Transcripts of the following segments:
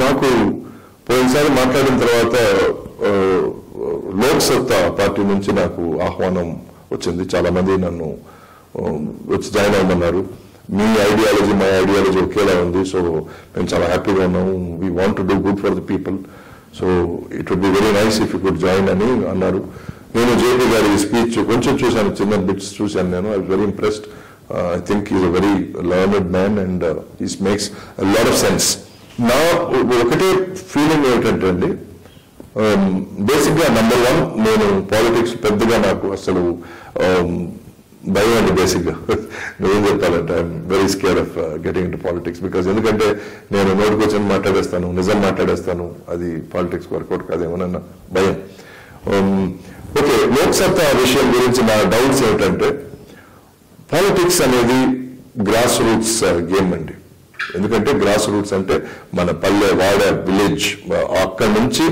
నాకు పోయినసారి మాట్లాడిన తర్వాత లోక్ సత్తా పార్టీ నుంచి నాకు ఆహ్వానం వచ్చింది. చాలా మంది నన్ను వచ్చి జాయిన్ అవ్వమన్నారు. మీ ఐడియాలజీ మా ఐడియాలజీ ఒకేలా ఉంది, సో మేము చాలా హ్యాపీగా ఉన్నాము. We want to do good for the people, so it would be very nice if you could join అని అన్నారు. నేను జేపీ గారి స్పీచ్ కొంచెం చూశాను, చిన్న బిట్స్ చూశాను నేను. I was very impressed. I think is a very learned man and is makes a lot of sense. నా ఒకటే ఫీలింగ్ ఏమిటంటే అండి, బేసిక్గా నెంబర్ 1, నేను పాలిటిక్స్ పెద్దగా నాకు అసలు భయం అండి. బేసిక్గా నేనేం చెప్పాలంటే I'm very scare of getting into politics. Because ఎందుకంటే నేను నోటికి వచ్చి మాట్లాడేస్తాను, నిజం మాట్లాడేస్తాను, అది పాలిటిక్స్ వర్కౌట్ కాదేమోనన్న భయం. ఓకే, లోక్సత్తా విషయం గురించి నా డౌట్స్ ఏమిటంటే, పాలిటిక్స్ అనేది గ్రాస్ రూట్స్ గేమ్ అండి. ఎందుకంటే గ్రాస్ రూట్స్ అంటే మన పల్లె, వాడ, విలేజ్, అక్కడి నుంచి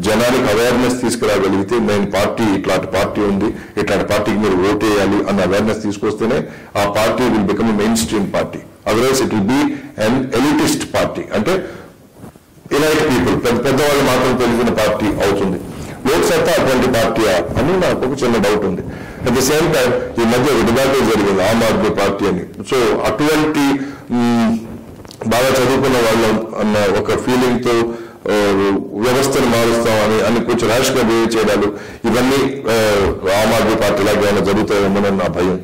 జనానికి అవేర్నెస్ తీసుకురాగలిగితే మెయిన్ పార్టీ ఇట్లాంటి పార్టీ ఉంది, ఇట్లాంటి పార్టీకి మీరు ఓట్ వేయాలి అన్న అవేర్నెస్ తీసుకొస్తేనే ఆ party will become main stream party. Otherwise it will be an elitist party, అంటే ఎలైట్ పీపుల్, పెద్దవాళ్ళు మాత్రం తెలిసిన పార్టీ అవుతుంది. లోక్సత్తా అటువంటి పార్టీ అని నాకు ఒక చిన్న డౌట్ ఉంది. అట్ ద సేమ్ టైం ఈ మధ్య డిబేట్ జరిగింది ఆమ్ ఆద్మీ పార్టీ అని. సో అటువంటి బాగా చదువుకున్న వాళ్ళం అన్న ఒక ఫీలింగ్ తో వ్యవస్థను మారుస్తాం అని కొంచెం ర్యాష్గా బిహేవ్ చేయడాలు, ఇవన్నీ ఆమ్ ఆద్మీ పార్టీ లాగా ఏమైనా జరుగుతాయేమోనని నా భయం.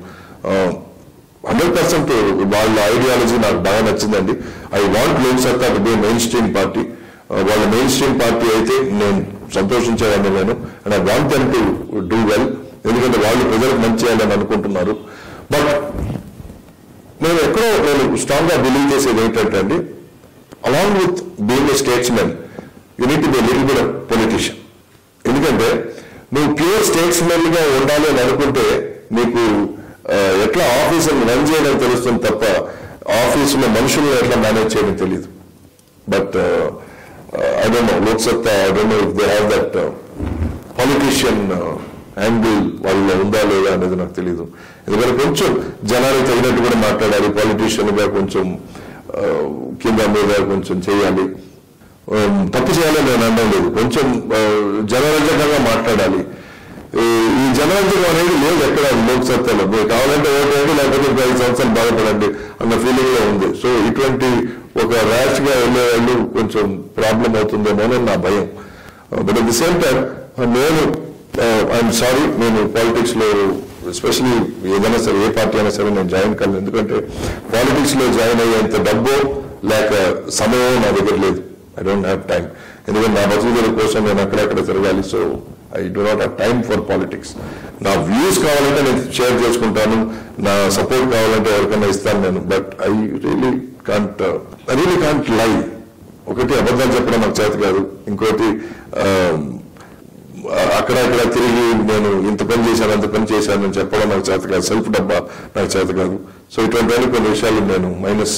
100% వాళ్ళ ఐడియాలజీ నాకు బాగా నచ్చిందండి. I want Loksatta to be mainstream party. వాళ్ళ మెయిన్ స్ట్రీమ్ పార్టీ అయితే నేను సంతోషించేవాడిని నేను. And I want them to do well, ఎందుకంటే వాళ్ళు ప్రజలకు మంచి చేయాలని అనుకుంటున్నారు. బట్ నేను స్ట్రాంగ్ గా బిలీవ్ చేసేది ఏంటంటే అండి, along with being a statesmen you need to be little bit of politician. ఎందుకంటే నువ్వు ప్యూర్ స్టేట్స్మెన్ గా ఉండాలి అని అనుకుంటే నీకు ఎట్లా ఆఫీసులను రన్ చేయడం తెలుస్తుంది తప్ప ఆఫీసులో మనుషులను ఎట్లా మేనేజ్ చేయడం తెలియదు. But I don't know, Loksatta, I don't know if they have that politician angle వాళ్ళలో ఉందా లేదా అనేది నాకు తెలియదు. ఎందుకంటే కొంచెం జనానికి తగినట్టు కూడా మాట్లాడాలి, పాలిటీషియన్ గా కొంచెం కింద మీద కొంచెం చేయాలి. తప్పు చేయాలని నేను అనడం లేదు, కొంచెం జనరంజకంగా మాట్లాడాలి. ఈ జనరంజకం అనేది లేదు ఎక్కడ లోక్సత్తాలో. మీరు కావాలంటే ఓటేయండి, లేకపోతే 5 సంవత్సరాలు బాధపడండి అన్న ఫీలింగ్ లో ఉంది. సో ఇటువంటి ఒక ర్యాష్ గా వెళ్ళే వాళ్ళు కొంచెం ప్రాబ్లం అవుతుందేమోనని నా భయం. But at the same time నేను ఐఎమ్ సారీ, నేను పాలిటిక్స్ లో ఎస్పెషలీ ఏదైనా సరే ఏ పార్టీ అయినా సరే నేను జాయిన్ కాలేదు. ఎందుకంటే పాలిటిక్స్ లో జాయిన్ అయ్యేంత డబ్బు లేక సమయం నా దగ్గర లేదు. I don't have time. ఎందుకంటే నా బతుకుల కోసం నేను అక్కడక్కడ తిరగాలి. So I do not have time for politics. నా వ్యూస్ కావాలంటే నేను షేర్ చేసుకుంటాను, నా సపోర్ట్ కావాలంటే ఎవరికైనా ఇస్తాను నేను. బట్ ఐ రియలీ కాంట్ లై. ఒకటి అబద్ధాలు చెప్పడం నాకు చేత కాదు, ఇంకోటి అక్కడ తిరిగి నేను ఇంత పని చేశాను అంత పని చేశాను అని చెప్పడం నాకు చేత కాదు, సెల్ఫ్ డబ్బా నాకు చేత కాదు. సో ఇటువంటి కొన్ని విషయాలు నేను మైనస్,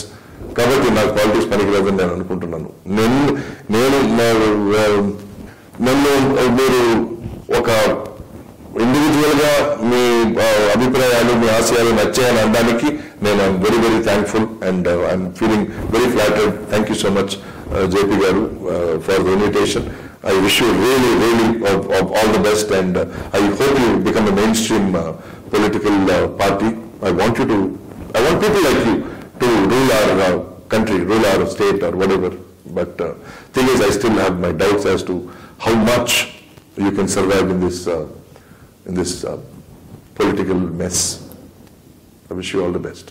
కాబట్టి నాకు పాలిటిక్స్ పనికిరాదని నేను అనుకుంటున్నాను. నన్ను మీరు ఒక ఇండివిజువల్ గా మీ అభిప్రాయాలు, మీ ఆశయాలు నచ్చాయని అనడానికి నేను I'm very very thankful and I'm feeling very flattered. Thank you so much JP garu for the invitation. I wish you really all the best, and I hope you become a mainstream political party. I want people like you to rule our country, rule our state or whatever. But thing is, I still have my doubts as to how much you can survive in this political mess. I wish you all the best.